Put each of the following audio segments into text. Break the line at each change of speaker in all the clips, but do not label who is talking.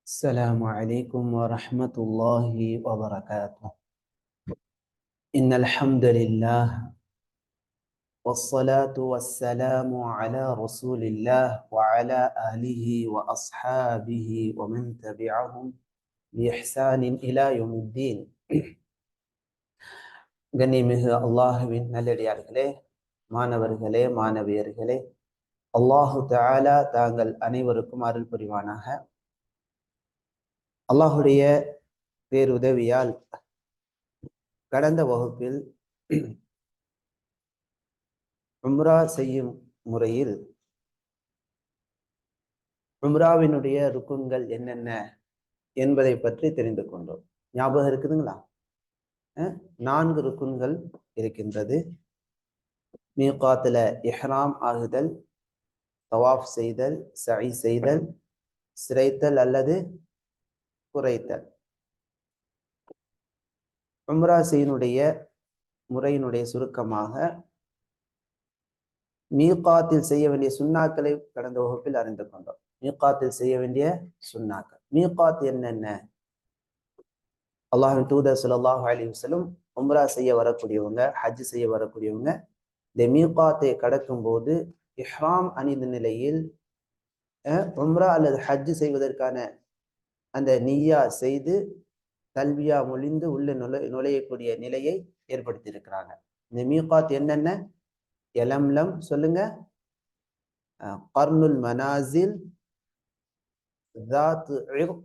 السلام عليكم ورحمة الله وبركاته. إن الحمد لله والصلاة والسلام على رسول الله وعلى آله وأصحابه ومن تبعهم بإحسان إلى يوم الدين. கண்ணியமிகு அல்லாஹுவின் நல்லடியார்களே, மாணவர்களே, மாணவியர்களே, அல்லாஹு தஆலா தாங்கள் அனைவருக்கும் அருள் புரிவானாக. அல்லாஹுடைய பேருதவியால் கடந்த வகுப்பில் உம்ரா செய்யும் முறையில் உம்ராவினுடைய ருக்குன்கள் என்னென்ன என்பதை பற்றி தெரிந்து கொண்டோம். ஞாபகம் இருக்குதுங்களா? 4 ருக்குன்கள் இருக்கின்றது. மீகாத்துல இஹ்ராம் ஆகுதல், தவாஃப் செய்தல், சஇ செய்தல், சிரைத்தல் அல்லது குறைத்தல். உம்ரா செய்யினுடைய முறையினுடைய சுருக்கமாக மீகாத்தில் செய்ய வேண்டிய சுன்னாக்களை கடந்த வகுப்பில் அறிந்து கொண்டோம். மீகாத்தில் செய்ய வேண்டிய சுன்னாக்கள். மீகாத் என்னென்ன? அல்லாஹ்வின் தூதர் ஸல்லல்லாஹு அலைஹி வஸல்லம் உம்ரா செய்ய வரக்கூடியவங்க, ஹஜ் செய்ய வரக்கூடியவங்க இந்த மீகாத்தை கடக்கும் போது இஹ்ராம் அணிந்த நிலையில் உம்ரா அல்லது ஹஜ் செய்வதற்கான அந்த நிய்யா செய்து தல்பியா மொழிந்து உள்ள நுழையக்கூடிய நிலையை ஏற்படுத்தி இருக்கிறாங்க. இந்த மீகாத் என்னென்ன? யலம்லம் சொல்லுங்க, கர்னுல் மனாசில், ذات عرق,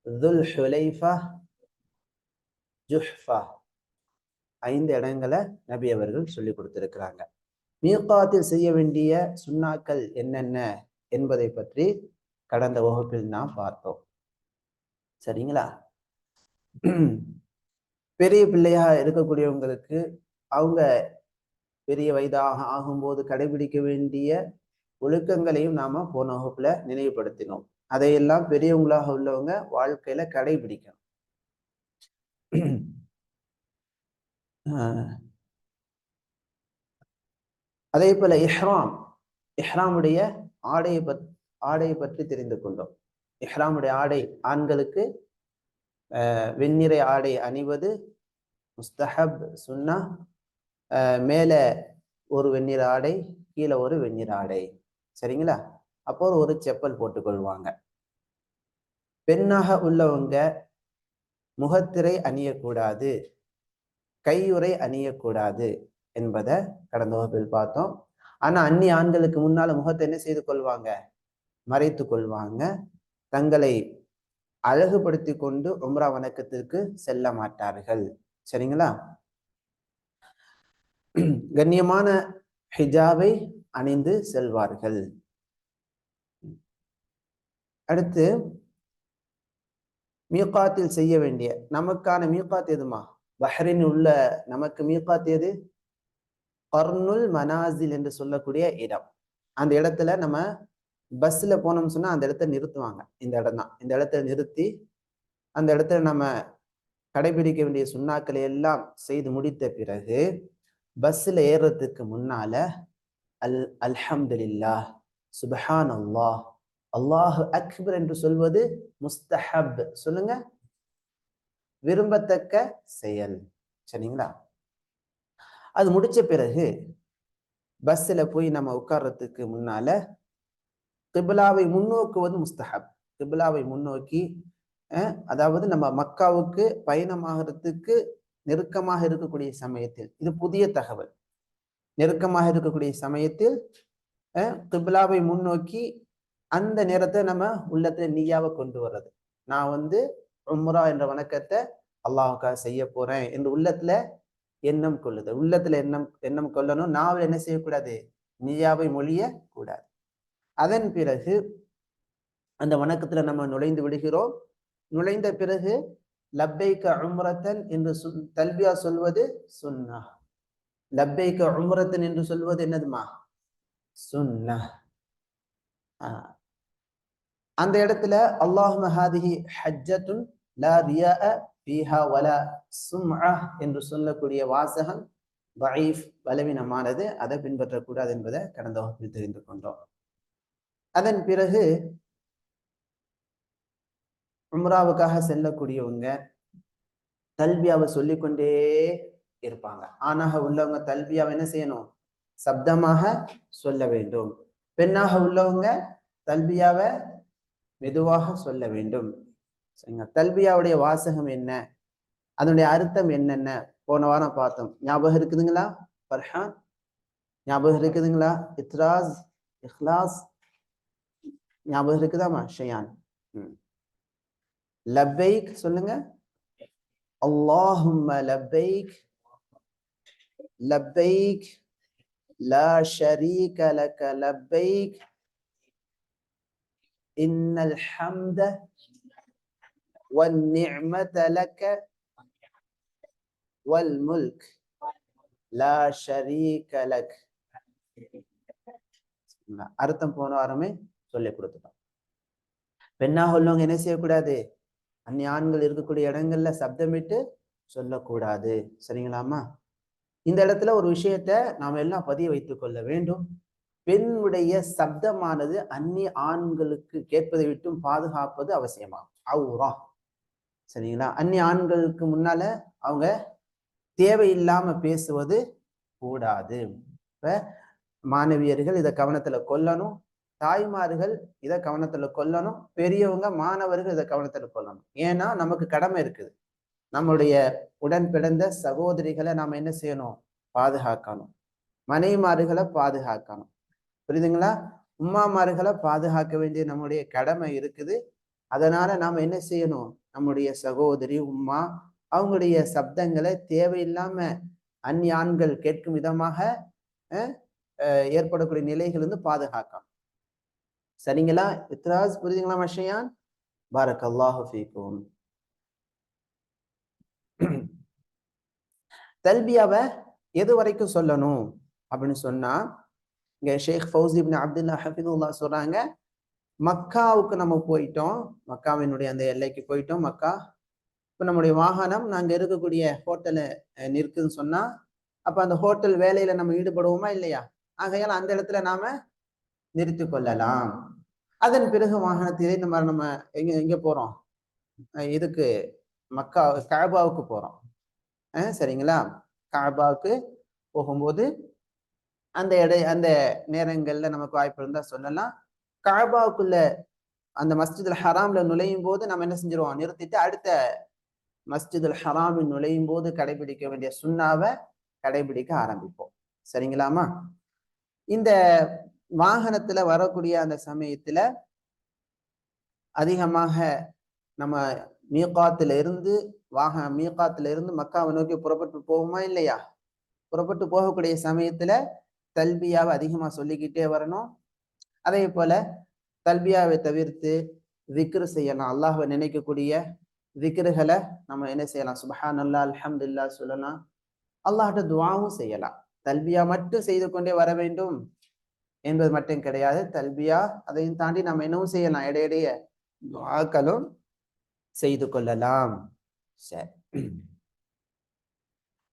ذுல் ஹுலைஃபா, ஜுஹ்ஃபா. 5 இடங்களை நபி அவர்கள் சொல்லி கொடுத்திருக்கிறாங்க. மீகாத்தில் செய்ய வேண்டிய சுன்னாக்கள் என்னென்ன என்பதை பற்றி கடந்த வகுப்பில் நாம் பார்த்தோம். சரிங்களா? பெரிய பிள்ளையா இருக்கக்கூடியவங்களுக்கு அவங்க பெரிய வயதாக ஆகும்போது கடைபிடிக்க வேண்டிய ஒழுக்கங்களையும் நாம போன வகுப்புல நினைவுபடுத்தினோம். அதையெல்லாம் பெரியவங்களாக உள்ளவங்க வாழ்க்கையில கடைபிடிக்கணும். அதே போல இஹ்ராமுடைய ஆடையை பற்றி தெரிந்து கொண்டோம். இஹ்ராமுடைய ஆடை, ஆண்களுக்கு வெண்ணிறை ஆடை அணிவது முஸ்தஹப், சுன்னா. மேல ஒரு வெண்ணிற ஆடை, கீழே ஒரு வெண்ணிற ஆடை. சரிங்களா? அப்போ ஒரு செப்பல் போட்டுக்கொள்வாங்க. பெண்ணாக உள்ளவங்க முகத்திரை அணியக்கூடாது, கையுறை அணியக்கூடாது என்பதை கடந்த வகுப்பில் பார்த்தோம். ஆனா அந்நிய ஆண்களுக்கு முன்னால முகத்தை என்ன செய்து கொள்வாங்க? மறைத்து கொள்வாங்க. தங்களை அழகுபடுத்தி கொண்டு உம்ரா வணக்கத்திற்கு செல்ல மாட்டார்கள். சரிங்களா? கண்ணியமான ஹிஜாபை அணிந்து செல்வார்கள். அடுத்து மீகாத்தில் செய்ய வேண்டிய நமக்கான மீகாத் எதுமா? பஹ்ரைன் உள்ள நமக்கு மீகாத் எது? கர்னுல் மனாசில் என்று சொல்லக்கூடிய இடம். அந்த இடத்துல நம்ம பஸ்ல போனோம்னு சொன்னா அந்த இடத்த நிறுத்துவாங்க. இந்த இடம் தான். இந்த இடத்துல நிறுத்தி அந்த இடத்துல நம்ம கடைபிடிக்க வேண்டிய சுன்னாக்களை எல்லாம் செய்து முடித்த பிறகு பஸ்ல ஏறுறதுக்கு முன்னால அல்ஹம்துலில்லாஹ், சுப்ஹானல்லாஹ், அல்லாஹு அக்பர் என்று சொல்வது முஸ்தஹப். சொல்லுங்க, விரும்பத்தக்க செயல். சரிங்களா? அது முடிச்ச பிறகு பஸ்ல போய் நம்ம உட்கார்றதுக்கு முன்னால கிப்லாவை முன்னோக்குவது முஸ்தஹப். கிப்லாவை முன்னோக்கி, அதாவது நம்ம மக்காவுக்கு பயணமாகிறதுக்கு நெருக்கமாக இருக்கக்கூடிய சமயத்தில், இது புதிய தகவல், நெருக்கமாக இருக்கக்கூடிய சமயத்தில் கிப்லாவை முன்னோக்கி அந்த நேரத்தை நம்ம உள்ளத்துல நிய்யாவை கொண்டு வர்றது. நான் உம்ரா என்ற வணக்கத்தை அல்லாஹ்வுக்காக செய்ய போறேன் என்று உள்ளத்துல எண்ணம் கொள்ளுது. உள்ளத்துல எண்ணம் கொள்ளணும். நாவல் என்ன செய்யக்கூடாது? நிய்யாவை மொழிய கூடாது. அதன் பிறகு அந்த வணக்கத்துல நம்ம நுழைந்து விடுகிறோம். நுழைந்த பிறகு லப்பைக உம்ரத்தன் என்று தல்பியா சொல்வது சுன்னா. லப்பைக உம்ரத்தன் என்று சொல்வது என்னதுமா? சுன்னா. அந்த இடத்துல அல்லாஹும்ம ஹாதிஹி ஹஜ்ஜத்துன் லா ரியாஅ ஃபீஹா வலா சும்அ என்று சொல்லக்கூடிய வாசகம் தஈஃப், பலவீனமானது. அதை பின்பற்றக்கூடாது என்பதை கடந்த வகுப்பில் தெரிந்து கொண்டோம். அதன் பிறகு உம்ராவுக்காக செல்லக்கூடியவங்க தல்பியாவை சொல்லிக்கொண்டே இருப்பாங்க. ஆணாக உள்ளவங்க தல்பியாவை என்ன செய்யணும்? சப்தமாக சொல்ல வேண்டும். பெண்ணாக உள்ளவங்க தல்பியாவை மெதுவாக சொல்ல வேண்டும். சரிங்களா? தல்பியாவுடைய வாசகம் என்ன, அதனுடைய அர்த்தம் என்னென்ன போன வாரம் பார்த்தோம். ஞாபகம் இருக்குதுங்களா ஃபர்ஹான்? ஞாபகம் இருக்குதுங்களா? இத்ராஸ், இஹ்லாஸ் ஞாபகம் இருக்குதாமா ஷயான்? லப்பைக் சொல்லுங்க. அல்லாஹும்ம லப்பைக் லப்பைக் லா ஷரீக லக லப்பைக் இன்னல் ஹம்த வன் நிஅமத லக வல் முல்க் லா ஷரீக லக். அர்த்தம் போன வாரமே சொல்லி கொடுத்துட்டோம். பெண்ணாக உள்ளவங்க என்ன செய்யக்கூடாது? அந்நிய ஆண்கள் இருக்கக்கூடிய இடங்கள்ல சப்தமிட்டு சொல்லக்கூடாது. சரிங்களாமா? இந்த இடத்துல ஒரு விஷயத்த நாம எல்லாம் பதிய வைத்துக் கொள்ள வேண்டும். பெண்ணுடைய சப்தமானது அந்நிய ஆண்களுக்கு கேட்பதை விட்டும் பாதுகாப்பது அவசியமாகும். அவுரா. சரிங்களா? அந்நிய ஆண்களுக்கு முன்னால அவங்க தேவையில்லாம பேசுவது கூடாது. இப்ப மாணவியர்கள் இதை கவனத்துல கொள்ளணும், தாய்மார்கள் இதை கவனத்துல கொள்ளணும், பெரியவங்க மாணவர்கள் இதை கவனத்துல கொள்ளணும். ஏன்னா நமக்கு கடமை இருக்குது. நம்முடைய உடன் பிறந்த சகோதரிகளை நாம என்ன செய்யணும்? பாதுகாக்கணும். மனைவிமார்களை பாதுகாக்கணும். புரியுதுங்களா? உம்மாமார்களை பாதுகாக்க வேண்டிய நம்முடைய கடமை இருக்குது. அதனால நாம என்ன செய்யணும்? நம்முடைய சகோதரி உம்மா அவங்களுடைய சப்தங்களை தேவையில்லாம அந்நிய ஆண்கள் கேட்கும் விதமாக ஏற்படக்கூடிய நிலைகள் இருந்து பாதுகாக்கணும். சரிங்களா? இத்ராஸ் புரியுதுங்களா மஷயான்? பாரக்கல்லாஹு ஃபீக்கும். தல்பியாவை எது வரைக்கும் சொல்லணும் அப்படின்னு சொன்னா, இங்க ஷேக் ஃபௌசி இப்னு அப்துல்லா ஹஃபிதுல்லாஹ் சொல்றாங்க, மக்காவுக்கு நம்ம போயிட்டோம், மக்காவினுடைய அந்த எல்லைக்கு போயிட்டோம். மக்கா இப்போ நம்முடைய வாகனம் நாங்க இருக்கக்கூடிய ஹோட்டலு நிற்குதுன்னு சொன்னா, அப்ப அந்த ஹோட்டல் வேலையில நம்ம ஈடுபடுவோமா இல்லையா? ஆகையால் அந்த இடத்துல நாம நிறுத்தி கொள்ளலாம். அதன் பிறகு வாகனத்திலே நம்ம எங்க போறோம்? இதுக்கு மக்கா கஅபாவுக்கு போறோம். சரிங்களா? கஅபாவுக்கு போகும்போது அந்த நேரங்கள்ல நமக்கு வாய்ப்பு இருந்தா சொல்லலாம். கஅபாவுக்குள்ள அந்த மஸ்ஜிதுல் ஹராம்ல நுழையும் போது நம்ம என்ன செஞ்சிருவோம்? நிறுத்திட்டு அடுத்த மஸ்ஜிதுல் ஹராமில் நுழையும் போது கடைபிடிக்க வேண்டிய சுன்னாவை கடைபிடிக்க ஆரம்பிப்போம். சரிங்களாமா? இந்த வாகனத்துல வரக்கூடிய அந்த சமயத்துல அதிகமாக நம்ம மீகாத்துல இருந்து மக்காவை நோக்கி புறப்பட்டு போவோமா இல்லையா? புறப்பட்டு போகக்கூடிய சமயத்துல தல்பியாவை அதிகமா சொல்லிக்கிட்டே வரணும். அதே போல தல்பியாவை தவிர்த்து திக்ரு செய்யலாம். அல்லாஹ்வை நினைக்கக்கூடிய திக்ருகளை நம்ம என்ன செய்யலாம்? சுப்ஹானல்லாஹ், அல்ஹம்துலில்லாஹ் சொல்லலாம். அல்லாஹ்ட்ட துஆவும் செய்யலாம். தல்பியா மட்டும் செய்து கொண்டே வர வேண்டும் என்பது மட்டும் கிடையாது. தல்பியா அதையும் தாண்டி நம்ம என்னவும் செய்யலாம், இடையிடையே துஆக்களும் செய்து கொள்ளலாம். சரி,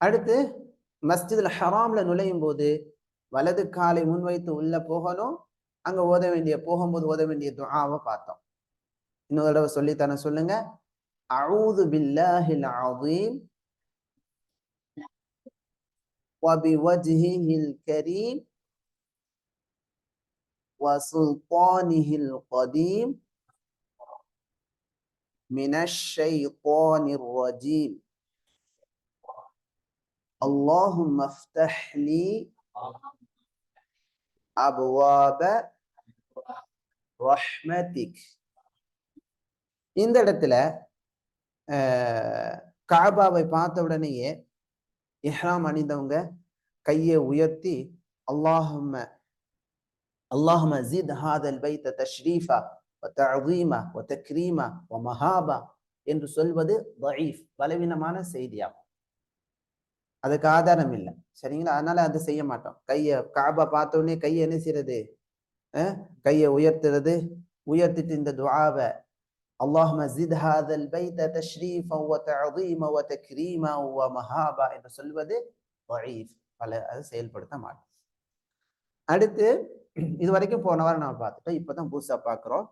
அடுத்து மஸ்ஜிதுல் ஹராம்ல நுழையும் போது வலது காலை முன்வைத்து உள்ள போகணும். அங்க போகும்போது ஓத வேண்டிய துஆவை பார்த்தோம். இன்னொரு தடவை சொல்லித்தானே சொல்லுங்க. அஊது பில்லாஹில் அஸீம் வபிவஜ்ஹில் கரீம் வசுல்தானிஹில் கதீம் மினஷ் ஷைத்தானிர் ரஜீம். அல்லாஹும்ம ஃப்தஹ் லீ அப்வாப ரஹ்மதிக். இந்த இடத்துல கஅபாவை பார்த்த உடனேயே இஹ்ராம் அணிந்தவங்க கையை உயர்த்தி அல்லாஹும்ம ஜித் ஹாதல் பைத தஷ்ரீஃபா வ தஅதீமா வ தக்ரீமா வ மஹாபா என்று சொல்வது தஈஃப், பலவீனமான செய்தியாகும். அதுக்கு ஆதாரம் இல்லை. சரிங்களா? அதனால அதை செய்ய மாட்டோம். கஅபா பார்த்த உடனே கையை என்ன செய்யறது? கையை உயர்த்திட்டு இந்த துஆவை அல்லாஹும்ம ஜித் ஹாதல் பைத தஷ்ரீஃபன் வ தஅதீமா வ தக்ரீமா வ மஹாபா என்று சொல்வது தஈஃப். அதை செயல்படுத்த மாட்டோம். அடுத்து இது வரைக்கும் போன வாரம் நம்ம பார்த்துட்டோம். இப்பதான் புதுசா பார்க்கிறோம்.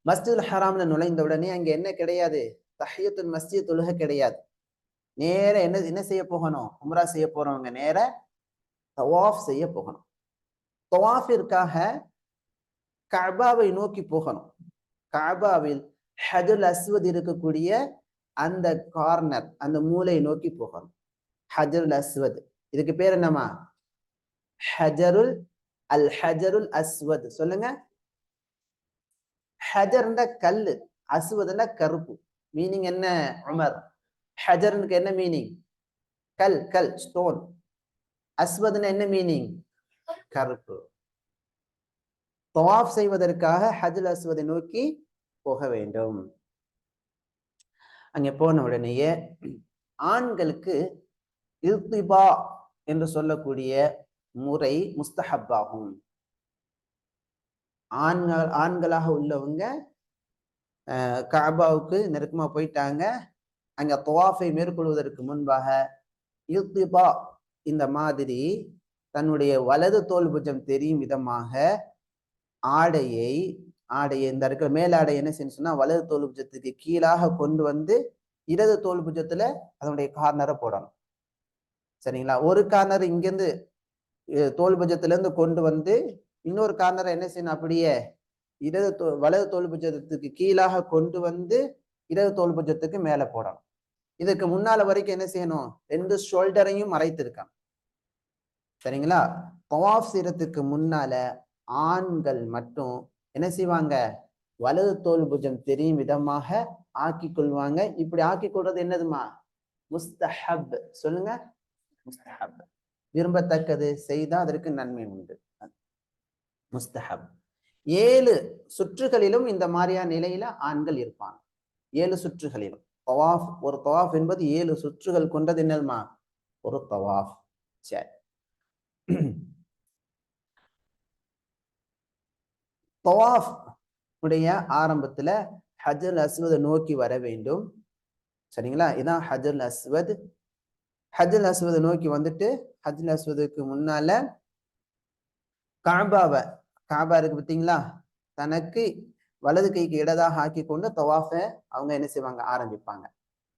மஸ்ஜிதுல் ஹராம்ல நுழைந்த உடனே அங்க என்ன கிடையாது, தஹியத்துல் மஸ்ஜித் தொழுகை கிடையாது. நேர என்ன செய்ய போகணும், உம்ரா செய்ய போறவங்க நேர தவாஃப் செய்ய போகணும். தவாஃபிற்காக கஅபாவை நோக்கி போகணும். கஅபாவில் ஹஜருல் அஸ்வத் இருக்கக்கூடிய அந்த கார்னர், அந்த மூலை நோக்கி போகணும். ஹஜருல் அஸ்வத், இதுக்கு பேர் என்னமா, ஹஜருல் அஸ்வத். சொல்லுங்க. ஹஜர்ன்ற கல்லு, அஸ்வதுன்னா கருப்பு. மீனிங் என்ன உமர்? ஹஜர்னுக்கு என்ன மீனிங்? கல் ஸ்டோன். அஸ்வதுன்னு என்ன மீனிங்? கருப்பு. தவாஃப் செய்வதற்காக ஹஜ்ருல் அஸ்வதை நோக்கி போக வேண்டும். அங்கே போன உடனேயே ஆண்களுக்கு இல்திபா என்று சொல்லக்கூடிய முறை முஸ்தஹப்பாகும். ஆண்களாக உள்ளவங்க கஅபாவுக்கு நெருக்கமா போயிட்டாங்க. அங்க தவாஃபை மேற்கொள்வதற்கு முன்பாக இல்திபா, இந்த மாதிரி தன்னுடைய வலது தோல் புஜம் தெரியும் விதமாக ஆடையை இந்த இருக்கிற மேலாடை என்ன செய்யணும் சொன்னா வலது தோல் புஜத்துக்கு கீழாக கொண்டு வந்து இடது தோல் புஜத்துல அதனுடைய கார்னரை போடணும். சரிங்களா? ஒரு கார்னர் இங்கிருந்து தோல் புஜத்துல இருந்து கொண்டு வந்து இன்னொரு கார்னரை என்ன செய்யணும், அப்படியே வலது தோல் புஜத்துக்கு கீழாக கொண்டு வந்து இடது தோல் புஜத்துக்கு மேல போடணும். இதுக்கு முன்னால வரைக்கும் என்ன செய்யணும், 2 ஷோல்டரையும் மறைத்திருக்கான். சரிங்களா? தவாஃப் செய்யறதுக்கு முன்னால ஆண்கள் மட்டும் என்ன செய்வாங்க, வலது தோல் புஜம் தெரியும் விதமாக ஆக்கி கொள்வாங்க. இப்படி ஆக்கி கொள்றது என்னதுமா, முஸ்தஹப். சொல்லுங்க, முஸ்தஹப். விரும்பத்தக்கது, செய்தா அதற்கு நன்மை உண்டு. முஸ்தஹப். 7 சுற்றுகளிலும் இந்த மாதிரியான நிலையில ஆண்கள் இருப்பாங்க. 7 சுற்றுகளிலும். தவாஃப், ஒரு தவாஃப் என்பது 7 சுற்றுகள் கொண்டது. என்னதுமா, ஒரு தவாஃப். சரி. தவாஃப் உடைய ஆரம்பத்துல ஹஜ்ருல் அஸ்வதை நோக்கி வர வேண்டும். சரிங்களா? இதான் ஹஜ்ருல் அஸ்வத். ஹஜ்ருல் அஸ்வதை நோக்கி வந்துட்டு ஹஜ்ருல் அஸ்வதுக்கு முன்னால கஅபா இருக்கு பார்த்தீங்களா, தனக்கு வலது கைக்கு இடதாக ஆக்கி கொண்டு தவாஃபை அவங்க என்ன செய்வாங்க, ஆரம்பிப்பாங்க.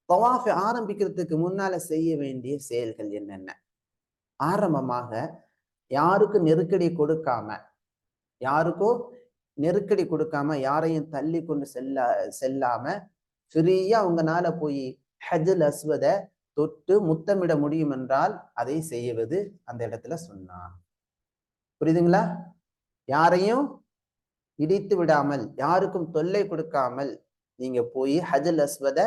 தவாஃபை ஆரம்பிக்கிறதுக்கு முன்னால செய்ய வேண்டிய செயல்கள் என்னென்ன? ஆரம்பமாக யாருக்கும் நெருக்கடி கொடுக்காம யாரையும் தள்ளி கொண்டு செல்லாம ஃப்ரீயா உங்களால போய் ஹஜ்ருல் அஸ்வதை தொட்டு முத்தமிட முடியும் என்றால் அதை செய்வது அந்த இடத்துல சொன்னான். புரியுதுங்களா? யாரையும் இடித்து விடாமல், யாருக்கும் தொல்லை கொடுக்காமல் நீங்க போய் ஹஜ்ருல் அஸ்வதை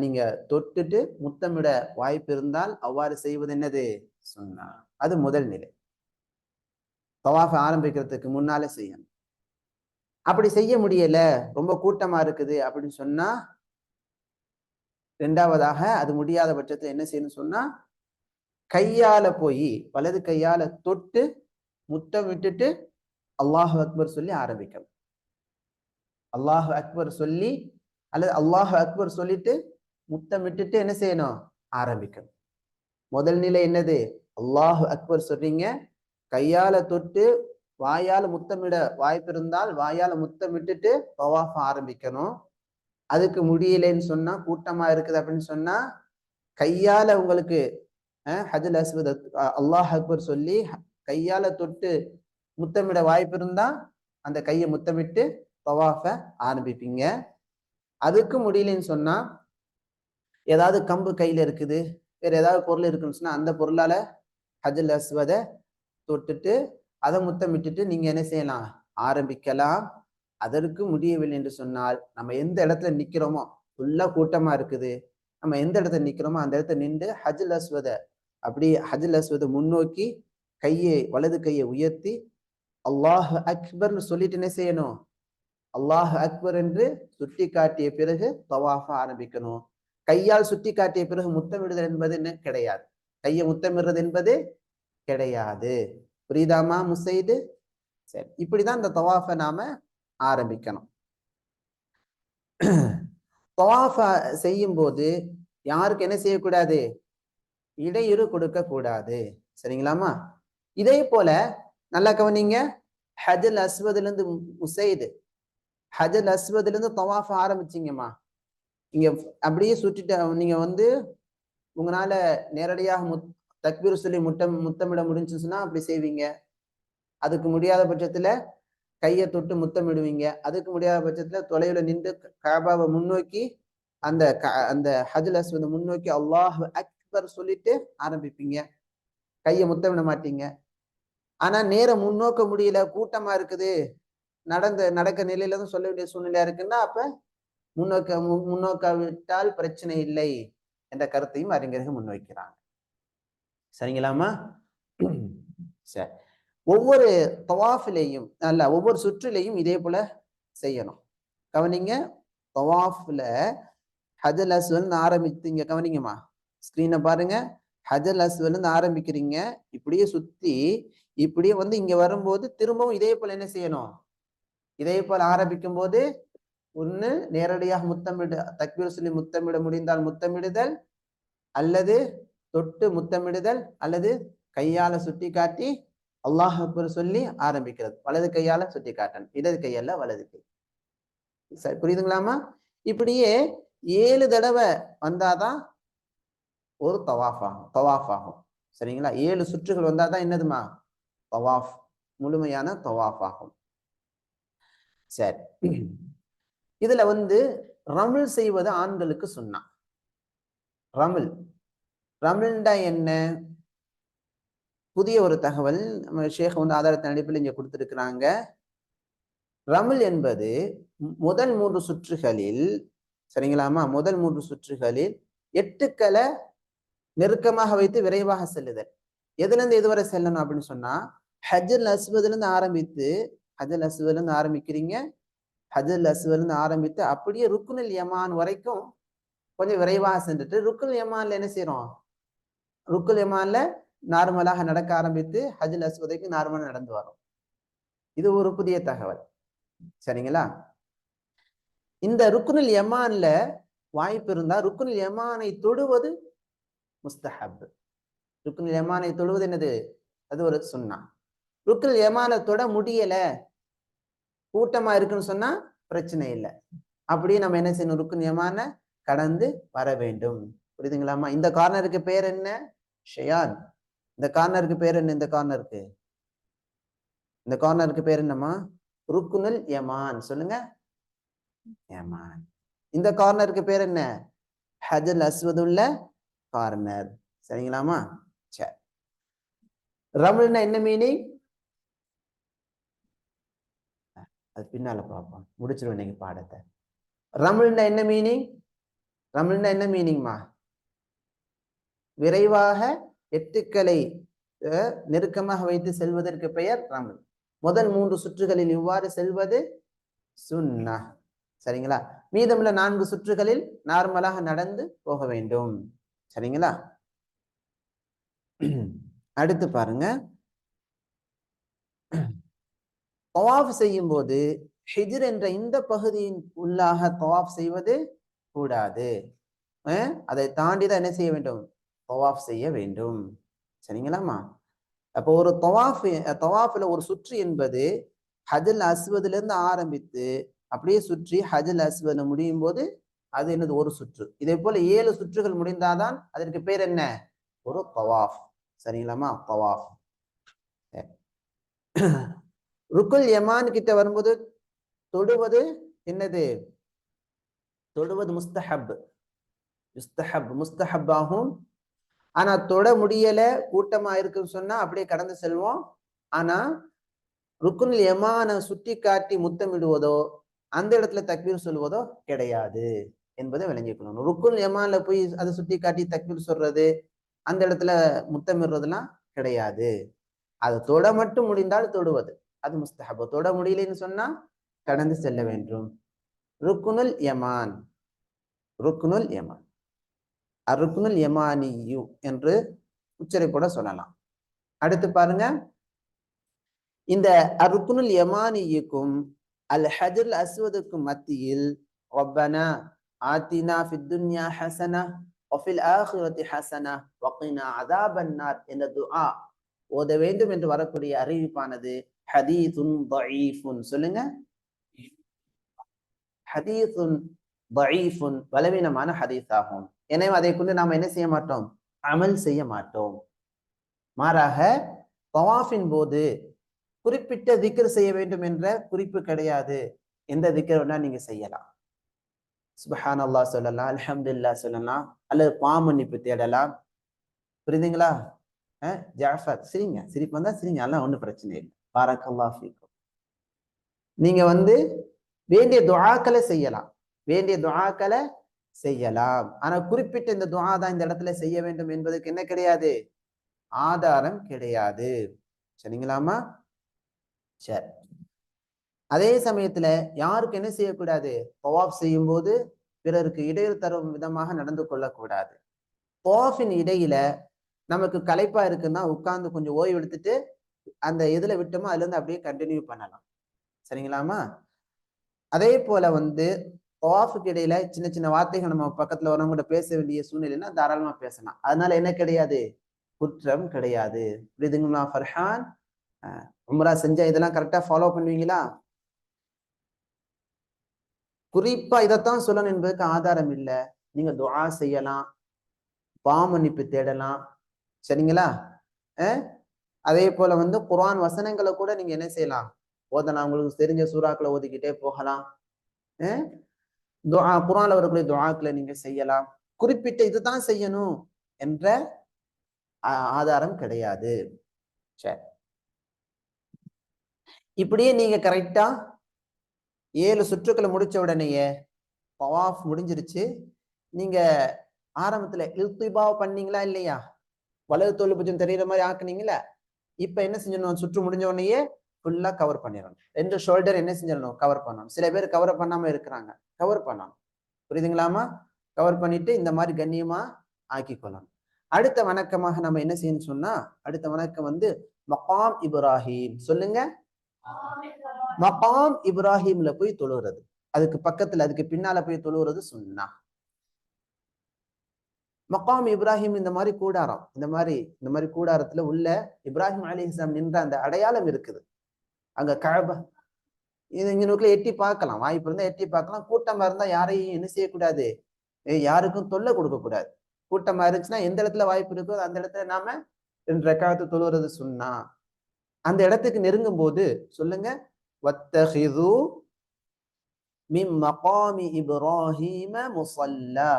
நீங்க தொட்டுட்டு முத்தமிட வாய்ப்பு இருந்தால் அவ்வாறு செய்வது என்னது, சொன்னா. அது முதல் நிலை. தவாஃப் ஆரம்பிக்கிறதுக்கு முன்னால செய்யணும். அப்படி செய்ய முடியல, ரொம்ப கூட்டமா இருக்குது அப்படின்னு சொன்னா, 2வதாக அது முடியாத பட்சத்துல என்ன செய்யணும் சொன்னா, கையால போய் வலது கையால தொட்டு முத்தம் விட்டுட்டு அல்லாஹு அக்பர் சொல்லி ஆரம்பிக்கணும். அல்லாஹு அக்பர் சொல்லி அல்லது அல்லாஹு அக்பர் சொல்லிட்டு முத்தம் விட்டுட்டு என்ன செய்யணும், ஆரம்பிக்கணும். முதல் நிலை என்னது, அல்லாஹு அக்பர் சொல்றீங்க, கையால தொட்டு வாயால முத்தமிட வாய்ப்பு இருந்தால் வாயால முத்தம் விட்டுட்டு தவாஃப் ஆரம்பிக்கணும். அதுக்கு முடியலைன்னு சொன்னா, கூட்டமா இருக்குது அப்படின்னு சொன்னா, கையால உங்களுக்கு ஹஜ்ருல் அஸ்வத் அல்லாஹ் அக்பர் சொல்லி கையால தொட்டு முத்தமிட வாய்ப்பு இருந்தா அந்த கையை முத்தமிட்டு தவாஃபை ஆரம்பிப்பீங்க. அதுக்கு முடியலன்னு சொன்னா, ஏதாவது கம்பு கையில இருக்குது, வேற ஏதாவது பொருள் இருக்குன்னு சொன்னா அந்த பொருளால ஹஜ்ருல் அஸ்வதை தொட்டுட்டு அதை முத்தமிட்டுட்டு நீங்க என்ன செய்யலாம், ஆரம்பிக்கலாம். அதற்கு முடியவில்லை என்று சொன்னால், நம்ம எந்த இடத்துல நிக்கிறோமோ, ஃபுல்லா கூட்டமா இருக்குது, நம்ம எந்த இடத்துல நிக்கிறோமோ அந்த இடத்துல நின்று ஹஜ்ருல் அஸ்வதை அப்படி ஹஜ்ருல் அஸ்வதை முன்னோக்கி வலது கையை உயர்த்தி அல்லாஹ் அக்பர்னு சொல்லிட்டு என்ன செய்யணும், அல்லாஹ் அக்பர் என்று சுட்டி காட்டிய பிறகு தவாஃப ஆரம்பிக்கணும். கையால் சுட்டி காட்டிய பிறகு முத்தமிடுதல் என்பது என்ன கிடையாது, கையை முத்தமிடுறது என்பது கிடையாது. புரியுதாமா முசைது? சரி, இப்படிதான் இந்த தவாஃபை நாம ஆரம்பிக்கணும். தவாஃப செய்யும் போது யாருக்கு என்ன செய்யக்கூடாது, இடையூறு கொடுக்க கூடாது. சரிங்களாமா? இதே போல நல்லா கவனிங்க, ஹஜ்ருல் அஸ்வதுல இருந்து முசைது ஹஜல் அஸ்வதுல இருந்து தவாஃப் ஆரம்பிச்சிங்கம்மா, இங்க அப்படியே சுற்றிட்டு நீங்க உங்களால நேரடியாக தக்பீர் சொல்லி முத்தமிட முடிஞ்சுச்சுன்னா அப்படி செய்வீங்க. அதுக்கு முடியாத பட்சத்துல கையை தொட்டு முத்தமிடுவீங்க. அதுக்கு முடியாத பட்சத்துல தொலைவுல நின்று காபாவை முன்னோக்கி அந்த ஹஜல் அஸ்வதை முன்னோக்கி அல்லாஹ் அக்பர் சொல்லிட்டு ஆரம்பிப்பீங்க. கையை முத்தமிட மாட்டீங்க. ஆனா நேரம் முன்னோக்க முடியல, கூட்டமா இருக்குது, நடக்க நிலையில தான் சொல்ல வேண்டிய சூழ்நிலையா இருக்குன்னா அப்ப முன்னோக்காவிட்டால் பிரச்சனை இல்லை என்ற கருத்தையும் அறிஞர்கள் முன்வைக்கிறாங்க. சரிங்களாமா? சரி. ஒவ்வொரு தவாஃபிலையும் ஒவ்வொரு சுற்றிலையும் இதே போல செய்யணும். கவனிங்க, தவாஃப்ல ஹஜல் அஸ்வத் ஆரம்பித்தீங்க, கவனிங்கம்மா, ஸ்கிரீனை பாருங்க. ஹஜல் அஸ்வத் ஆரம்பிக்கிறீங்க, இப்படியே சுத்தி இப்படியே இங்க வரும்போது திரும்பவும் இதே போல என்ன செய்யணும்? இதே போல ஆரம்பிக்கும் போது ஒண்ணு நேரடியாக தக்பீர் சொல்லி முத்தமிட முடிந்தால் முத்தமிடுதல், அல்லது தொட்டு முத்தமிடுதல், அல்லது கையால சுட்டி காட்டி அல்லாஹ் அக்பர் சொல்லி ஆரம்பிக்கிறது. வலது கையால சுட்டி காட்டணும், இடது கையல்ல வலது கை. சரி, புரியுதுங்களாமா? இப்படியே 7 தடவை வந்தாதான் ஒரு தவாஃப் ஆகும். சரிங்களா? 7 சுற்றுகள் வந்தாதான் என்னதுமா? தவாஃப், முழுமையான தவாஃப் ஆகும். சரி, இதுல ரமிழ் செய்வது ஆண்களுக்கு சுன்னா. ரமிழ்டா என்ன? புதிய ஒரு தகவல் நம்ம ஷேக் ஆதாரத்தின் அடிப்பில் இங்க கொடுத்திருக்கிறாங்க. ரமிழ் என்பது முதல் 3 சுற்றுகளில், சரிங்களாமா, முதல் 3 சுற்றுகளில் 8களை நெருக்கமாக வைத்து விரைவாக செல்லுதல். எதுல இருந்து எதுவரை செல்லணும் அப்படின்னு சொன்னா, ஹஜ்ஜல் அஸ்வதுல இருந்து ஆரம்பிக்கிறீங்க. ஹஜ்ஜல் அஸ்வதுல இருந்து ஆரம்பித்து அப்படியே ருக்குனுல் யமான் வரைக்கும் கொஞ்சம் விரைவாக சென்றுட்டு ருக்குல் யமான்ல என்ன செய்யறோம்? ருக்குல் யமான்ல நார்மலாக நடக்க ஆரம்பித்து ஹஜ்ஜல் அஸ்வதுக்கு நார்மலா நடந்து வரும். இது ஒரு புதிய தகவல். சரிங்களா? இந்த ருக்குனுல் யமான்ல வாய்ப்பு இருந்தா ருக்குனுல் யமானை தொடுவது முஸ்தஹப். ருக்குனுல் யமானை தொடுவது என்னது? அது ஒரு சுன்னா. ருக்குனுல் யமானை தொட முடியல, கூட்டமா இருக்குன்னு சொன்னா பிரச்சனை இல்லை. அப்படியே நம்ம என்ன செய்யணும்? ருக்குனுல் யமானை கடந்து வர வேண்டும். புரியுதுங்களாமா? இந்த கார்னருக்கு பேர் என்ன? ஷயான். இந்த கார்னருக்கு பேர் என்ன? இந்த கார்னருக்கு பேர் என்னமா? ருக்குனுல் யமான். சொல்லுங்க, யமான். இந்த கார்னருக்கு பேர் என்ன? ஹஜ்ஜல் அஸ்வதுள்ள கார்னர். சரிங்களாமா? சரி. ரமிழ்னா என்ன மீனிங்? அது பின்னால பார்ப்போம், முடிச்சிருவேன் நீங்க பாடத்தை. ரமிழ்னா என்ன மீனிங்? ரமிழ்னா என்ன மீனிங்மா? விரைவாக 8களை நெருக்கமாக வைத்து செல்வதற்கு பெயர் ரமிழ். முதல் 3 சுற்றுகளில் இவ்வாறு செல்வது சுன்னா. சரிங்களா? மீதமுள்ள 4 சுற்றுகளில் நார்மலாக நடந்து போக வேண்டும். சரிங்களா? அடுத்து பாருங்க, தவாஃப் செய்யும் போது ஹிஜ்ர் என்ற இந்த பகுதியின் உள்ளாக தவாஃப் செய்வது கூடாது. அதை தாண்டிதான் என்ன செய்ய வேண்டும்? தவாஃப் செய்ய வேண்டும். சரிங்களாமா? அப்போ ஒரு தவாஃப்ல ஒரு சுற்று என்பது ஹஜ்ஜல் அஸ்வதுல இருந்து ஆரம்பித்து அப்படியே சுற்றி ஹஜ்ஜல் அஸ்வதுல முடியும் போது அது என்னது? ஒரு சுற்று. இதே போல 7 சுற்றுகள் முடிந்தாதான் அதற்கு பேர் என்ன? ஒரு தவாஃப். சரிங்களாமா? தவாஃப். ருக்குல் யமான் கிட்ட வரும்போது தொடுவது என்னது? தொடுவது முஸ்தஹப். முஸ்தஹப் ஆகும். ஆனா தொட முடியல, கூட்டமா இருக்குன்னு சொன்னா அப்படியே கடந்து செல்வோம். ஆனா ருக்குனுல் யமான சுட்டி காட்டி முத்தமிடுவதோ அந்த இடத்துல தக்பீர் சொல்வதோ கிடையாது என்பதை விளங்கிக்கணும். ருக்குனுல் யமான்ல போய் அதை சுட்டி காட்டி தக்பீர் சொல்றது, அந்த இடத்துல முத்தமிடுறதுலாம் கிடையாது. அது தொட மட்டும் முடிந்தால் தொடுவது அது முஸ்தஹப். தொட முடியலன்னு சொன்னா கடந்து செல்ல வேண்டும். ருக்குனுல் யமான், ருக்குனுல் யமான், அருக்குனுல் யமானியு என்று உச்சரிப்போட சொல்லலாம். அடுத்து பாருங்க, இந்த அருக்குனுல் யமானியுக்கும் அல் ஹஜ்ருல் அஸ்வதுக்கும் மத்தியில் ரப்பனா ஆத்தினா ஃபித் துன்யா ஹஸனா வஃபில் ஆখিরাতি ஹஸனா வகினா அஸாபன்னார் என்ற துஆ ஓத வேண்டும் என்று வரக்கூடிய அறிவிப்பானது ஹதீஸுன் தஈஃபுன். சொல்லுங்க, ஹதீஸுன் தஈஃபுன், பலவீனமான ஹதீஸ் ஆகும். எனவே அதை கொண்டு நாம் என்ன செய்ய மாட்டோம்? அமல் செய்ய மாட்டோம். மாறாக தவாஃபின் போது குறிப்பிட்ட திக்ர் செய்ய வேண்டும் என்ற குறிப்பு கிடையாது. எந்த திக்ர் வேணா நீங்க செய்யலாம். சுப்ஹானல்லாஹ் சொல்லலாம், அல்ஹம்துலில்லாஹ் சொல்லலாம், அல்லது பாமன்னிப்பு தேடலாம். புரியுதுங்களா? ஜாஃபர் சிரிங்க, சிரிப்பு வந்தா சிரிங்க, அதெல்லாம் ஒன்றும் பிரச்சனை இல்லை. பாரக்கல்லாஹ் ஃபீக்கும். நீங்க வேண்டிய துஆக்களை செய்யலாம், வேண்டிய துஆக்களை செய்யலாம். ஆனா குறிப்பிட்ட இந்த துஆ தான் இந்த இடத்துல செய்ய வேண்டும் என்பதற்கு என்ன கிடையாது? ஆதாரம் கிடையாது. சரிங்களாமா? சரி. அதே சமயத்துல யாருக்கு என்ன செய்யக்கூடாது? தவாஃப் செய்யும் போது பிறருக்கு இடையூறு தரும் விதமாக நடந்து கொள்ளக்கூடாது. தவாஃபின் இடையில நமக்கு களைப்பா இருக்குன்னா உட்கார்ந்து கொஞ்சம் ஓய்வு எடுத்துட்டு அந்த இதுல விட்டோமோ அதுல இருந்து அப்படியே கண்டினியூ பண்ணலாம். சரிங்களாமா? அதே போல தவாஃபுக்கு இடையில சின்ன சின்ன வார்த்தைகள் நம்ம பக்கத்துல வரவங்க கூட பேச வேண்டிய சூழ்நிலைன்னா தாராளமா பேசலாம். அதனால என்ன கிடையாது? குற்றம் கிடையாது. புரியுதுங்களா ஃபர்ஹான்? உம்ரா செஞ்சா இதெல்லாம் கரெக்டா ஃபாலோ பண்ணுவீங்களா? குறிப்பா இதைத்தான் சொல்லணும் என்பதற்கு ஆதாரம் இல்லை. நீங்க துஆ செய்யலாம், பாவமன்னிப்பு தேடலாம். சரிங்களா? அதே போல குர்ஆன் வசனங்களை கூட நீங்க என்ன செய்யலாம்? ஓதலாம். உங்களுக்கு தெரிஞ்ச சூறாக்களை ஓதிக்கிட்டே போகலாம். துஆ, குர்ஆன்ல வரக்கூடிய துஆக்களை நீங்க செய்யலாம். குறிப்பிட்ட இதுதான் செய்யணும் என்ற ஆதாரம் கிடையாது. சரி, இப்படியே நீங்க கரெக்டா 7 சுற்றுக்களை முடிச்ச உடனேயே தவாஃப் முடிஞ்சிருச்சு. நீங்க ஆரம்பத்துல இல்திபா பண்ணீங்களா இல்லையா? வலது தோல் பூஜ்ஜியம் தெரியுற மாதிரி ஆக்குனீங்களா? இப்ப என்ன செஞ்சிடணும்? சுற்று முடிஞ்ச உடனேயே ஃபுல்லா கவர் பண்ணிடணும். 2 ஷோல்டர் என்ன செஞ்சிடணும்? கவர் பண்ணணும். சில பேர் கவர் பண்ணாம இருக்கிறாங்க. கவர் பண்ணணும். புரியுதுங்களாமா? கவர் பண்ணிட்டு இந்த மாதிரி கண்ணியமா ஆக்கி கொள்ளணும். அடுத்த வணக்கமாக நம்ம என்ன செய்யணும்னு சொன்னா, அடுத்த வணக்கம் மகாம் இப்ராஹிம். சொல்லுங்க. மகாம் இப்ராஹிம்ல போய் தொழுகிறது. அதுக்கு பக்கத்துல அதுக்கு பின்னால போய் தொழுகிறது சுன்னா. மகாம் இப்ராஹிம் இந்த மாதிரி கூடாரம், இந்த மாதிரி கூடாரத்துல உள்ள இப்ராஹிம் அலைஹிஸ்ஸலாம் நின்ற அந்த அடையாளம் இருக்குது. அங்க கஅபா இது இங்க நோக்கில எட்டி பார்க்கலாம். வாய்ப்பு இருந்தா எட்டி பார்க்கலாம். கூட்டமா இருந்தா யாரையும் என்ன செய்யக்கூடாது? யாருக்கும் தொல்லை கொடுக்க கூடாது. கூட்டமா இருந்துச்சுன்னா எந்த இடத்துல வாய்ப்பு இருக்கோ அந்த இடத்துல நாம 2 ரக்காத்து தொழுகிறது சுன்னா. அந்த இடத்துக்கு நெருங்கும் போது சொல்லுங்க, வத்தஹிது மின் மகாமி இப்ராஹிம முஸல்லா,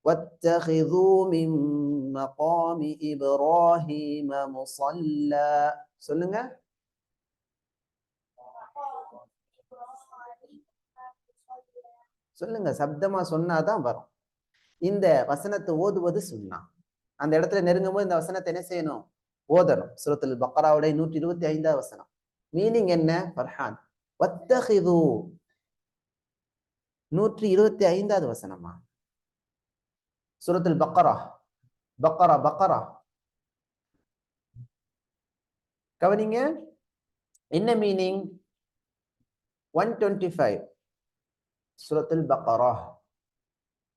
واتخذوا من مقام إبراهيم مصلى. சொல்லுங்க. சொல்லுங்க, சப்தமா சொன்னாதான் வரும். இந்த வசனத்தை ஓதுவது சுன்னா. அந்த இடத்துல நெருங்கும் போது இந்த வசனத்தை என்ன செய்யணும்? ஓதணும். சூரத்துல் பக்ராவுடைய 125வது வசனம். மீனிங் என்ன ஃபர்ஹான்? வத்தஹிது 125வது வசனமா? சூரத்துல் பக்ரா, பக்ரா பக்ரா கவனிங்க. என்ன மீனிங்? 125 சூரத்துல் பக்ரா.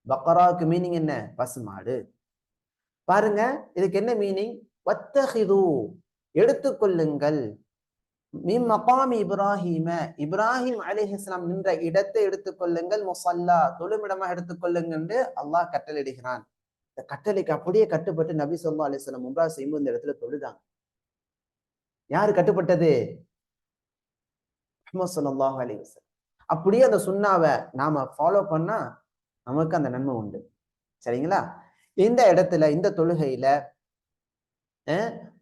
பக்ராவுக்கு மீனிங் என்ன? பசுமாடு. பாருங்க, இதுக்கு என்ன மீனிங்? வத்தஹிது எடுத்துக்கொள்ளுங்கள், மின் மகாமி இப்ராஹிம இப்ராஹிம் அலைஹிஸ்ஸலாம் நின்ற இடத்தை எடுத்துக்கொள்ளுங்கள், முஸல்லா தொழுமிடமாக எடுத்துக்கொள்ளுங்க என்று அல்லாஹ் கட்டளையிடுகிறான். இந்த கட்டளைக்கு அப்படியே கட்டுப்பட்டு நபி ஸல்லல்லாஹு அலைஹி வஸல்லம் உம்ரா செய்யும்போது இந்த இடத்துல தொழுதாங்க. யாரு கட்டுப்பட்டது? முஹம்மது ஸல்லல்லாஹு அலைஹி வஸல்லம். அப்படியே அந்த சுன்னாவை நாம ஃபாலோ பண்ணா நமக்கு அந்த நன்மை உண்டு. சரிங்களா? இந்த இடத்துல இந்த தொழுகையில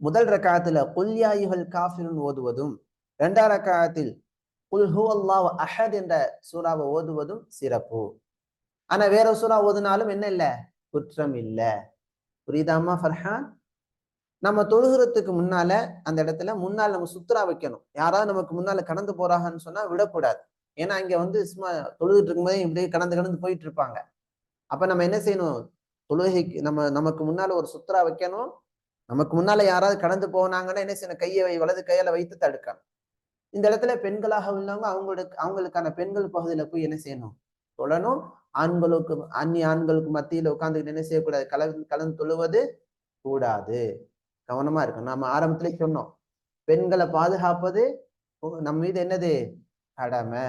முதல் ரக்காத்துல குல் யா அய்யுஹல் காஃபிரூன் ஓதுவதும், 2ஆம் ரக்காத்தில் குல் ஹுவல்லாஹு அஹத் என்ற சூறாவை ஓதுவதும் சிறப்பு. ஆனா வேற சூறா ஓதுனாலும் என்ன இல்ல? குற்றம் இல்ல. புரியுதாமா ஃபர்ஹான்? நம்ம தொழுகிறதுக்கு முன்னால அந்த இடத்துல முன்னால் நம்ம சுத்ரா வைக்கணும். யாராவது நமக்கு முன்னால கடந்து போறாங்கன்னு சொன்னா விடக்கூடாது. ஏன்னா இங்க சும்மா தொழுதுட்டு இருக்கும்போதே இப்படியே கடந்து போயிட்டு இருப்பாங்க. அப்ப நம்ம என்ன செய்யணும்? தொழுகைக்கு நமக்கு முன்னால ஒரு சுத்ரா வைக்கணும். நமக்கு முன்னால யாராவது கடந்து போனாங்கன்னா என்ன செய்யணும்? வலது கையால வைத்து தடுக்கணும். இந்த இடத்துல பெண்களாக உள்ளவங்க அவங்களுக்கான பெண்கள் பகுதியில போய் என்ன செய்யணும்? தொழணும். அந்நிய ஆண்களுக்கு மத்தியில உட்கார்ந்துக்கிட்டு என்ன செய்யக்கூடாது? கலந்து தொழுவது கூடாது. கவனமா இருக்கும். நாம ஆரம்பத்திலே சொன்னோம், பெண்களை பாதுகாப்பது நம்ம மீது என்னது? கடமை.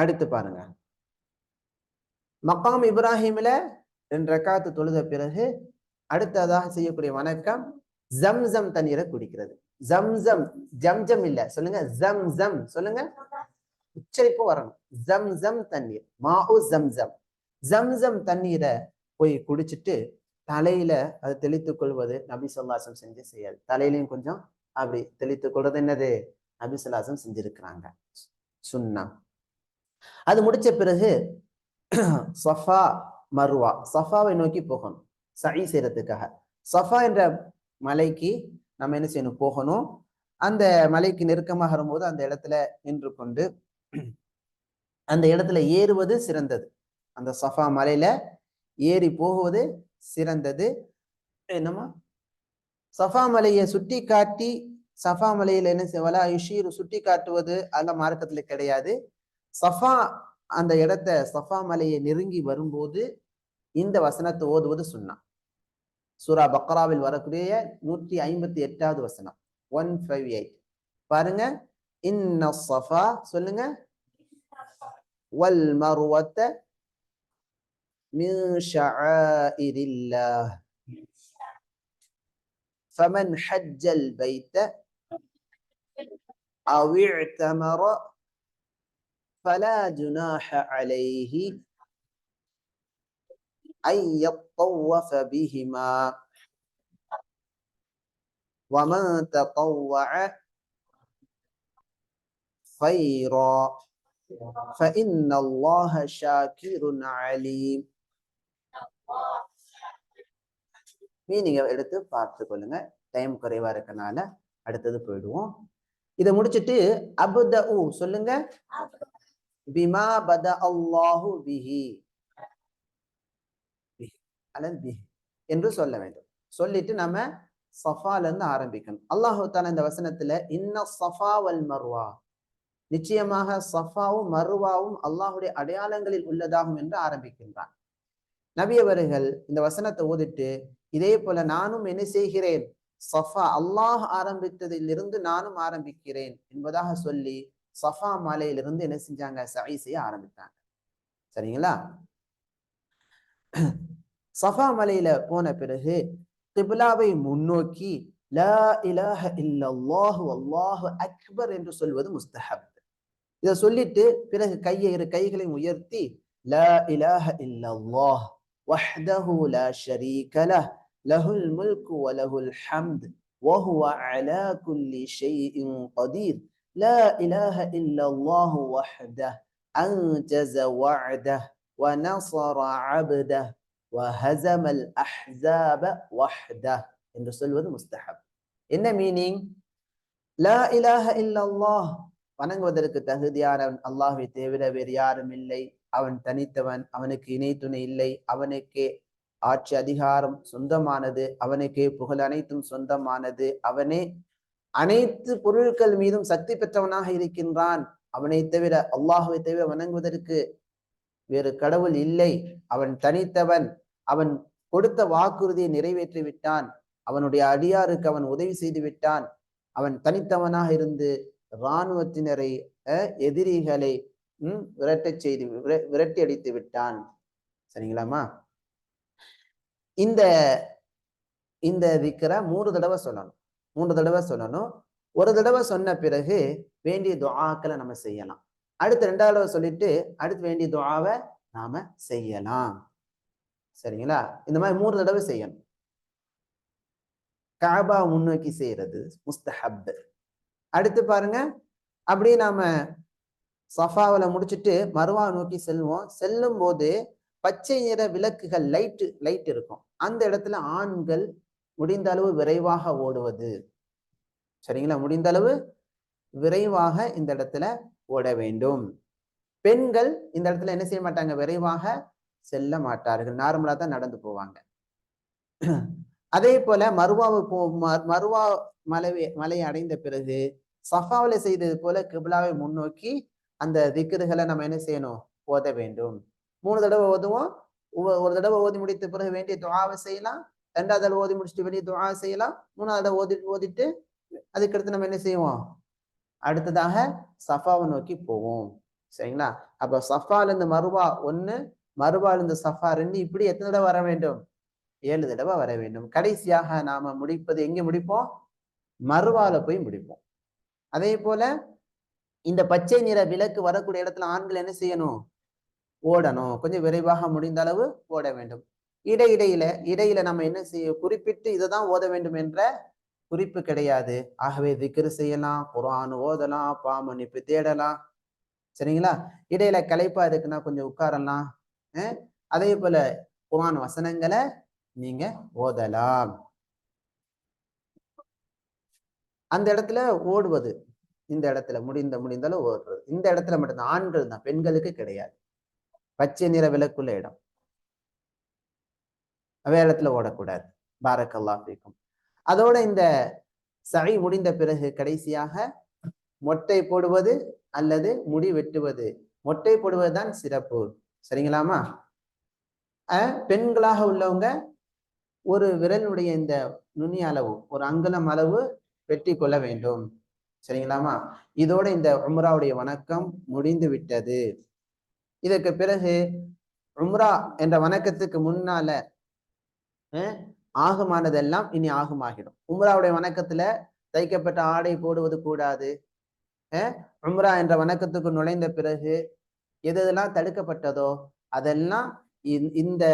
அடுத்து பாருங்க, மக்காம் இப்ராஹிம்ல 2 ரக்காத்து தொழுத பிறகு அடுத்ததாக செய்யக்கூடிய வணக்கம் ஜம்சம் தண்ணீரை குடிக்கிறது. ஜம்சம், ஜம்ஜம் இல்ல, சொல்லுங்க ஜம்சம். சொல்லுங்க, உச்சரிப்பு வரணும். ஜம்சம் தண்ணீர், மாஉ ஜம்சம். ஜம்சம் தண்ணீரை போய் குடிச்சிட்டு தலையில அதை தெளித்துக் கொள்வது நபி ஸல்லல்லாஹு அலைஹி வஸல்லம் செஞ்ச செயல். தலையிலையும் கொஞ்சம் அப்படி தெளித்துக் கொள்வது என்னது, நபி ஸல்லல்லாஹு அலைஹி வஸல்லம் செஞ்சிருக்கிறாங்க, சுன்னா. அது முடிச்ச பிறகு சஃபா மர்வா, சஃபாவை நோக்கி போகணும் சஈ செய்யறதுக்காக. சஃபா என்ற மலைக்கு நம்ம என்ன செய்யணும், போகணும். அந்த மலைக்கு நெருக்கமாக வரும்போது அந்த இடத்துல நின்று கொண்டு அந்த இடத்துல ஏறுவது சிறந்தது. அந்த சஃபா மலையில ஏறி போகுவது சிறந்தது. என்னமா, சஃபா மலையை சுட்டி காட்டி, சஃபா மலையில என்ன செய்வலா யுஷீர் சுட்டி காட்டுவது அதெல்லாம் மார்க்கத்துல கிடையாது. சஃபா அந்த இடத்த, சஃபா மலையை நெருங்கி வரும்போது இந்த வசனத்தை ஓதுவது சுன்னா. சூரா பக்ராவில் வரக்கூடிய 158வது வசனம், 158 பாருங்க. இன்ன ஸஃபா, சொல்லுங்க, வல் மர்வத மின் ஷஆயிரில்லாஹ் ஃபமன் ஹஜ்ஜல் பைத்த அவ் இஅ்தமர ஃபலா ஜுனாஹ அலைஹி أن يطوف بهما ومن تطوع خيرا فإن الله شاكر عليم. மீனிங்க எடுத்து பார்த்து கொள்ளுங்க, டைம் குறைவா இருக்கனால அடுத்தது போயிடுவோம். இதை முடிச்சிட்டு அப்தஉ, சொல்லுங்க, பிமா பத அல்லாஹு பிஹி என்று சொல்ல வேண்டும். சொல்லிட்டு நம்ம சஃபால இருந்து ஆரம்பிக்கணும். அல்லாஹு தஆலா இந்த வசனத்துல இன்ன ஸஃபா வல் மர்வா, நிச்சயமாக சஃபாவும் மர்வாவும் அல்லாஹுடைய அடையாளங்களில் உள்ளதாகும் என்று ஆரம்பிக்கின்றான். நபி அவர்கள் இந்த வசனத்தை ஓதிட்டு இதே போல நானும் என்ன செய்கிறேன், சஃபா அல்லாஹ் ஆரம்பித்ததிலிருந்து நானும் ஆரம்பிக்கிறேன் என்பதாக சொல்லி சஃபா மலையிலிருந்து என்ன செஞ்சாங்க, சஈ செய்ய ஆரம்பித்தாங்க. சரிங்களா? சஃபா மலையில போன பிறகு கிப்லாவை முன்னோக்கி லா இலாஹ இல்லல்லாஹு வல்லாஹு அக்பர் என்று சொல்வது முஸ்தஹப். இதை சொல்லிட்டு பிறகு இரு கைகளையும் உயர்த்தி லா இலாஹ இல்லல்லாஹ் வஹ்தஹு லா ஷரீக லஹ் லஹுல் முல்கு வ லஹுல் ஹம்த் வ ஹுவ அலா குல்லி ஷைஇன் கதீர் லா இலாஹ இல்லல்லாஹு வஹ்தஹு அன்ஜஸ வஅதஹு வ நஸர அப்தஹு வஹஸமல் அஹ்ஸாப வஹ்தஹு என்று சொல்வது முஸ்தஹப். என்ன மீனிங்? லா இலாஹ இல்லல்லாஹ், வணங்குவதற்கு தகுதியானவன் அல்லாஹ்வை தவிர வேறு யாரும் இல்லை, அவன் தனித்தவன், அவனுக்கு இணை துணை இல்லை, அவனுக்கே ஆட்சி அதிகாரம் சொந்தமானது, அவனுக்கே புகழ் அனைத்தும் சொந்தமானது, அவனே அனைத்து பொருட்கள் மீதும் சக்தி பெற்றவனாக இருக்கின்றான். அவனை தவிர, அல்லாஹ்வை தவிர வணங்குவதற்கு வேறு கடவுள் இல்லை, அவன் தனித்தவன், அவன் கொடுத்த வாக்குறுதியை நிறைவேற்றி விட்டான், அவனுடைய அடியாருக்கு அவன் உதவி செய்து விட்டான், அவன் தனித்தவனாக இருந்து இராணுவத்தினரை எதிரிகளை விரட்டி அடித்து விட்டான். சரிங்களாமா? இந்த இந்த திக்ர 3 தடவை சொல்லணும். 3 தடவை சொல்லணும். ஒரு தடவை சொன்ன பிறகு வேண்டிய துஆக்களை நம்ம செய்யலாம். அடுத்து 2வது தடவை சொல்லிட்டு அடுத்து வேண்டிய துஆவை நாம செய்யலாம். சரிங்களா? இந்த மாதிரி 3 தடவை செய்யணும். கஅபா முன்னோக்கி செய்யறது முஸ்தஹப். அடுத்து பாருங்க, அப்படியே நாம சஃபாவில முடிச்சுட்டு மர்வா நோக்கி செல்வோம். செல்லும் போது பச்சை நிற விளக்குகள் லைட் இருக்கும். அந்த இடத்துல ஆண்கள் முடிந்த அளவு விரைவாக ஓடுவது. சரிங்களா? முடிந்த அளவு விரைவாக இந்த இடத்துல ஓட வேண்டும். பெண்கள் இந்த இடத்துல என்ன செய்ய மாட்டாங்க, விரைவாக செல்ல மாட்டார்கள், நார்மலா தான் நடந்து போவாங்க. அதே போல மர்வா மலையை அடைந்த பிறகு சஃபாவில செய்தது போல கிப்லாவை முன்னோக்கி அந்த திக்ருகளை நம்ம என்ன செய்யணும், ஓத வேண்டும். 3 தடவை ஓதுவோம். ஒரு தடவை ஓதி முடித்த பிறகு வேண்டிய துஆவை செய்யலாம். 2வது தடவை ஓதி முடிச்சுட்டு வேண்டிய துஆ செய்யலாம். 3வது தடவை ஓதிட்டு அதுக்கடுத்து நம்ம என்ன செய்வோம், அடுத்ததாக சஃபாவை நோக்கி போவோம். சரிங்களா? அப்ப சஃபால இருந்து மருவா 1, மருவால இருந்து சஃபா 2, இப்படி எத்தனை தடவை வர வேண்டும்? 7 தடவை வர வேண்டும். கடைசியாக நாம முடிப்பது எங்கே முடிப்போம்? மருவால போய் முடிப்போம். அதே போல இந்த பச்சை நிற விளக்கு வரக்கூடிய இடத்துல ஆண்கள் என்ன செய்யணும்? ஓடணும். கொஞ்சம் விரைவாக முடிந்த அளவு ஓட வேண்டும். இடையில நம்ம என்ன செய்ய, குறிப்பிட்டு இதைதான் ஓத வேண்டும் என்ற குறிப்பு கிடையாது. ஆகவே திக்ரு செய்யலாம், குர்ஆன் ஓதலாம், பாமன்னிப்பு தேடலாம். சரிங்களா? இடையில களைப்பா இருக்குன்னா கொஞ்சம் உட்காரலாம். அதே போல குர்ஆன் வசனங்களை நீங்க ஓதலாம். அந்த இடத்துல ஓடுவது, இந்த இடத்துல முடிந்தாலும் ஓடுறது, இந்த இடத்துல மட்டும்தான், ஆண்கள் தான், பெண்களுக்கு கிடையாது. பச்சை நிற விளக்குள்ள இடம், வேற இடத்துல ஓடக்கூடாது. பாரக்கல்லாஹு ஃபீக்கும். அதோட இந்த சை முடிந்த பிறகு கடைசியாக மொட்டை போடுவது அல்லது முடி வெட்டுவது. மொட்டை போடுவதுதான் சிறப்பு. சரிங்களாமா? பெண்களாக உள்ளவங்க ஒரு விரலுடைய இந்த நுனி அளவு, ஒரு அங்குலம் அளவு வெட்டி கொள்ள வேண்டும். சரிங்களாமா? இதோட இந்த உம்ராவுடைய வணக்கம் முடிந்து விட்டது. இதற்கு பிறகு உம்ரா என்ற வணக்கத்துக்கு முன்னால ஆகுமானதெல்லாம் இனி ஆகுமாகிடும். உம்ராவுடைய வணக்கத்துல தைக்கப்பட்ட ஆடை போடுவது கூடாது. உம்ரா என்ற வணக்கத்துக்கு நுழைந்த பிறகு எதெல்லாம் தடுக்கப்பட்டதோ அதெல்லாம் இந்த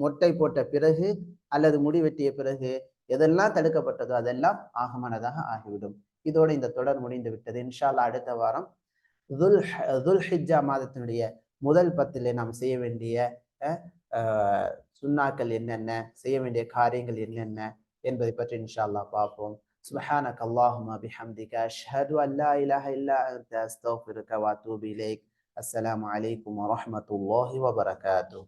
மொட்டை போட்ட பிறகு அல்லது முடி வெட்டிய பிறகு எதெல்லாம் தடுக்கப்பட்டதோ அதெல்லாம் ஆகமானதாக ஆகிவிடும். இதோட இந்த தொடர் முடிந்து விட்டது. இன்ஷா அல்லாஹ் அடுத்த வாரம் துல்ஹிஜ்ஜா மாதத்தினுடைய முதல் 10 நாம் செய்ய வேண்டிய சுன்னாக்கள் என்னென்ன, செய்ய வேண்டிய காரியங்கள் என்னென்ன என்பதை பற்றி இன்ஷா அல்லாஹ் பார்ப்போம். சுப்ஹானக அல்லாஹும்ம பிஹம்திக அஷ்ஹது அன் லா இலாஹ இல்லா அன்த அஸ்தக்ஃபிருக வ அத்தூபு இலைக். அஸ்ஸலாமு அலைக்கும் வ ரஹ்மத்துல்லாஹி வ பரகாத்துஹு.